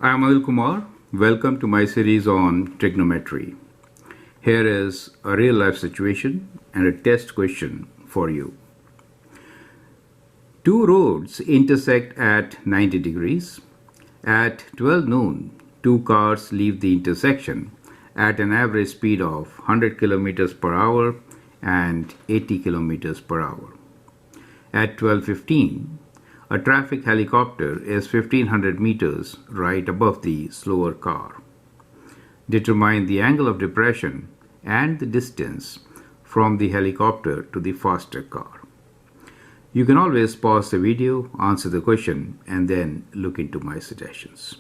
I am Anil Kumar. Welcome to my series on trigonometry. Here is a real life situation and a test question for you. Two roads intersect at 90 degrees. At 12 noon, two cars leave the intersection at an average speed of 100 kilometers per hour and 80 kilometers per hour. At 12:15, a traffic helicopter is 1500 meters right above the slower car. Determine the angle of depression and the distance from the helicopter to the faster car. You can always pause the video, answer the question, and then look into my suggestions.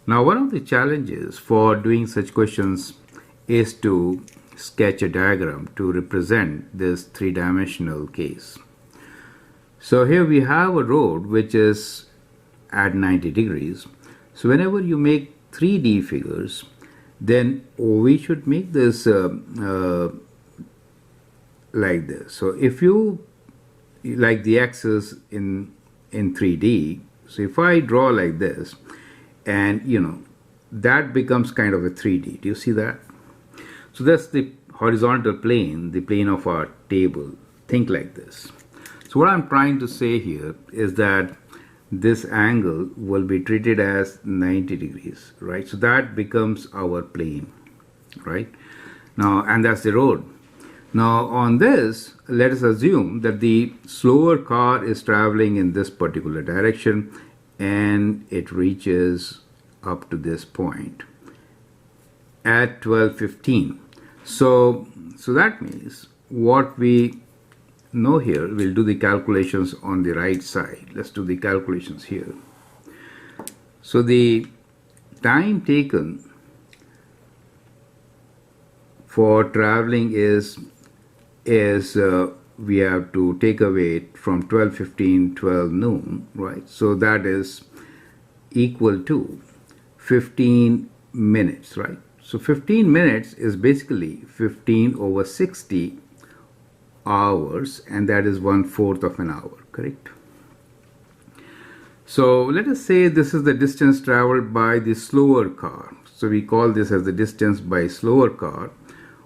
Now, one of the challenges for doing such questions is to sketch a diagram to represent this three-dimensional case. So here we have a road which is at 90 degrees. So whenever you make 3D figures, then we should make this like this. So if you like the axis in 3D, so if I draw like this, and that becomes kind of a 3D. Do you see that? So that's the horizontal plane, the plane of our table. Think like this. So what I'm trying to say here is that this angle will be treated as 90 degrees, right? So that becomes our plane, right? Now, and that's the road. Now on this, let us assume that the slower car is traveling in this particular direction and it reaches up to this point at 12:15. So that means what we know here, we'll do the calculations on the right side. Let's do the calculations here. So the time taken for traveling is we have to take away from 12:15, 12 noon, right? So that is equal to 15 minutes, right? So 15 minutes is basically 15 over 60 hours, and that is 1/4 of an hour, correct? So let us say this is the distance traveled by the slower car. So we call this as the distance by slower car,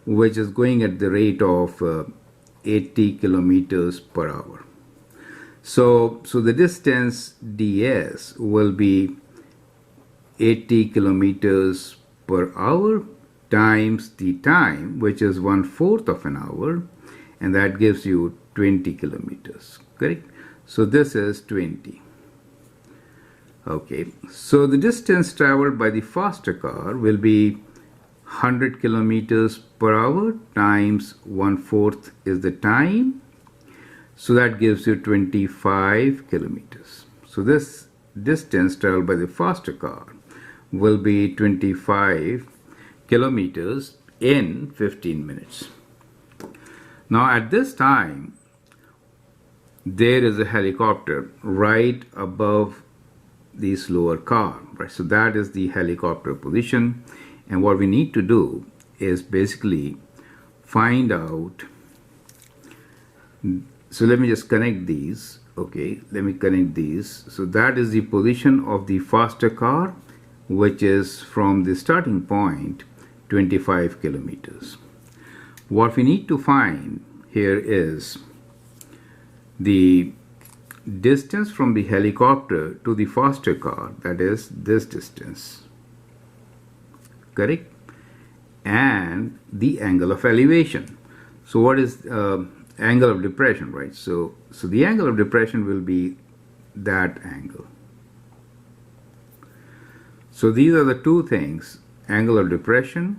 which is going at the rate of 80 kilometers per hour. So the distance ds will be 80 kilometers per hour times the time, which is 1/4 of an hour, and that gives you 20 kilometers, correct? So this is 20. Okay, so the distance traveled by the faster car will be 100 kilometers per hour times 1/4 is the time. So that gives you 25 kilometers. So this distance traveled by the faster car will be 25 kilometers in 15 minutes. Now at this time, there is a helicopter right above the slower car, right? So that is the helicopter position, and what we need to do is basically find out. So let me just connect these. Okay, let me connect these. So that is the position of the faster car, which is from the starting point 25 kilometers. What we need to find here is the distance from the helicopter to the faster car, that is this distance, correct? And the angle of elevation. So what is angle of depression, right? So the angle of depression will be that angle. So these are the two things, angle of depression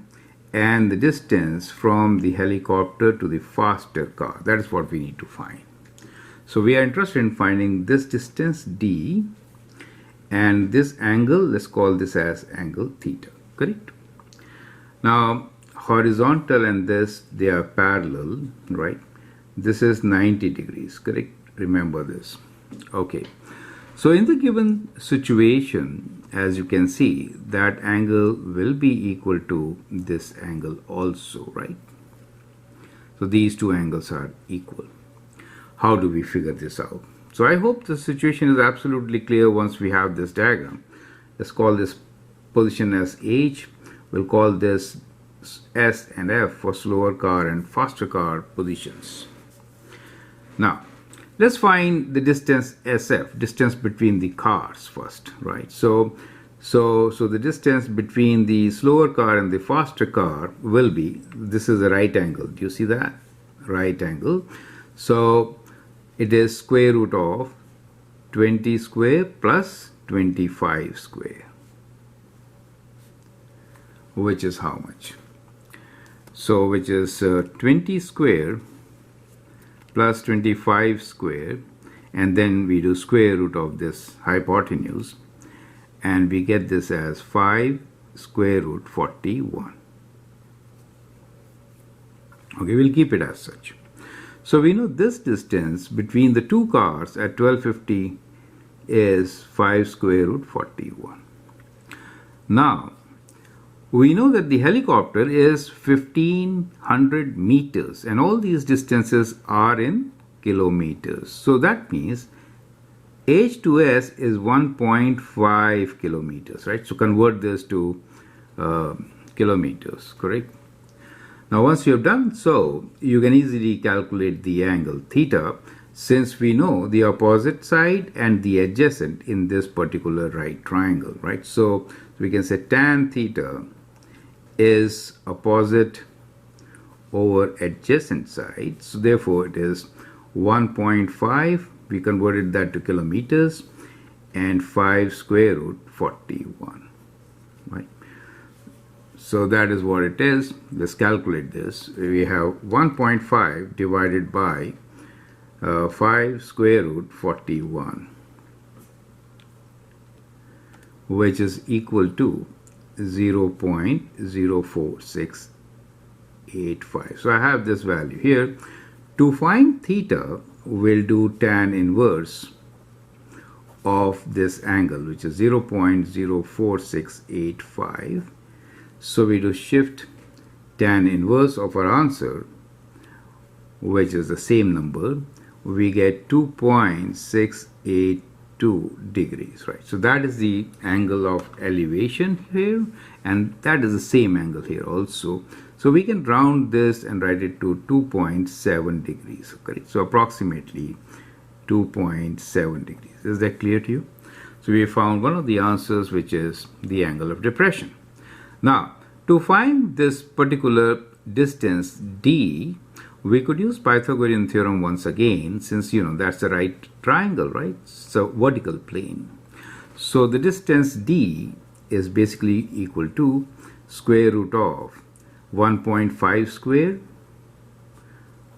and the distance from the helicopter to the faster car. That is what we need to find. So we are interested in finding this distance d and this angle, let's call this as angle theta, correct? Now horizontal and this, they are parallel, right? This is 90 degrees, correct? Remember this. Okay, so in the given situation, as you can see, that angle will be equal to this angle also, right? So these two angles are equal. How do we figure this out? So I hope the situation is absolutely clear once we have this diagram. Let's call this position as H. We'll call this S and F for slower car and faster car positions. Now, let's find the distance SF, distance between the cars first, right? So the distance between the slower car and the faster car will be, this is a right angle. Do you see that? Right angle. So it is square root of 20 square plus 25 square, which is how much? So which is 20 square plus 25 square, and then we do square root of this hypotenuse, and we get this as 5 square root 41. Okay, we'll keep it as such. So we know this distance between the two cars at 1250 is 5 square root 41. Now, we know that the helicopter is 1500 meters, and all these distances are in kilometers. So that means H to S is 1.5 kilometers, right? So convert this to kilometers, correct? Now once you have done so, you can easily calculate the angle theta, since we know the opposite side and the adjacent in this particular right triangle, right? So we can say tan theta is opposite over adjacent side. So therefore it is 1.5. We converted that to kilometers, and 5 square root 41, right? So that is what it is. Let's calculate this. We have 1.5 divided by 5 square root 41, which is equal to 0.04685. So I have this value here. To find theta, we'll do tan inverse of this angle, which is 0.04685. So we do shift tan inverse of our answer, which is the same number. We get 2.682 degrees, right? So that is the angle of elevation here, and that is the same angle here also. So we can round this and write it to 2.7 degrees, okay? So approximately 2.7 degrees. Is that clear to you? So we found one of the answers, which is the angle of depression. Now, to find this particular distance D, we could use Pythagorean theorem once again, since you know that's the right triangle, right? So vertical plane. So the distance D is basically equal to square root of 1.5 square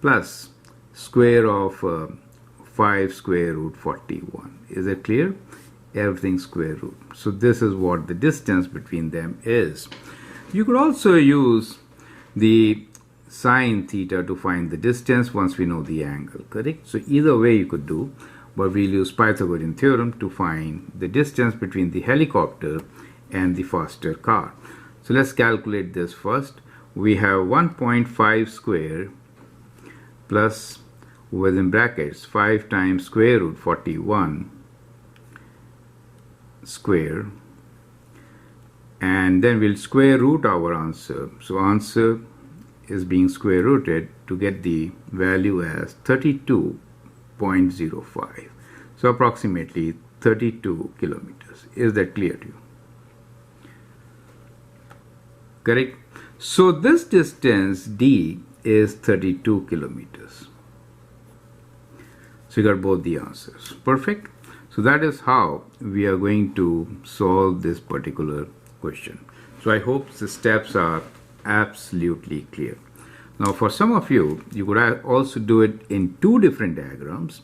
plus square of 5 square root 41. Is that clear? Everything square root. So this is what the distance between them is. You could also use the sine theta to find the distance once we know the angle, correct? So either way you could do, but we'll use Pythagorean theorem to find the distance between the helicopter and the faster car. So let's calculate this first. We have 1.5 square plus, within brackets, 5 times square root 41 square, and then we'll square root our answer. So answer is being square rooted to get the value as 32.05. So approximately 32 kilometers. Is that clear to you? Correct? So this distance D is 32 kilometers. So you got both the answers. Perfect. So that is how we are going to solve this particular question. So I hope the steps are absolutely clear. Now for some of you, you could also do it in two different diagrams,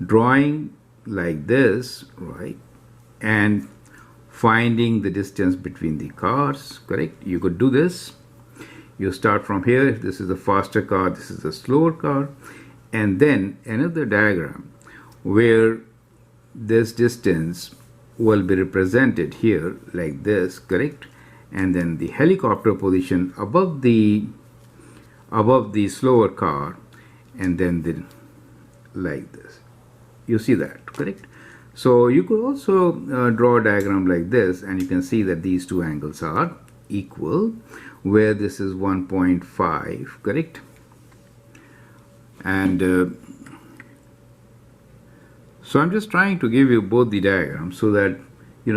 drawing like this, right, and finding the distance between the cars, correct? You could do this. You start from here. This is the faster car, this is the slower car, and then another diagram where this distance will be represented here like this, correct? And then the helicopter position above the slower car, and then like this. You see that, correct? So you could also draw a diagram like this, and you can see that these two angles are equal, where this is 1.5, correct? And so I'm just trying to give you both the diagrams so that,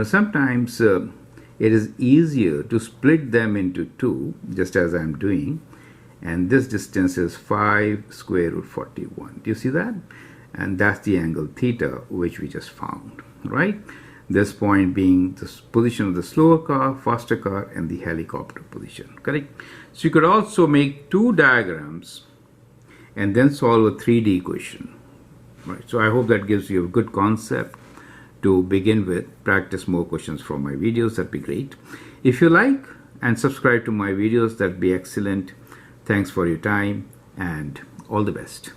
sometimes it is easier to split them into two, just as I'm doing. And this distance is 5 square root 41. Do you see that? And that's the angle theta, which we just found, right? This point being the position of the slower car, faster car, and the helicopter position, correct? So you could also make two diagrams and then solve a 3D equation, right? So I hope that gives you a good concept to begin with. Practice more questions from my videos, that'd be great. If you like and subscribe to my videos, that'd be excellent. Thanks for your time and all the best.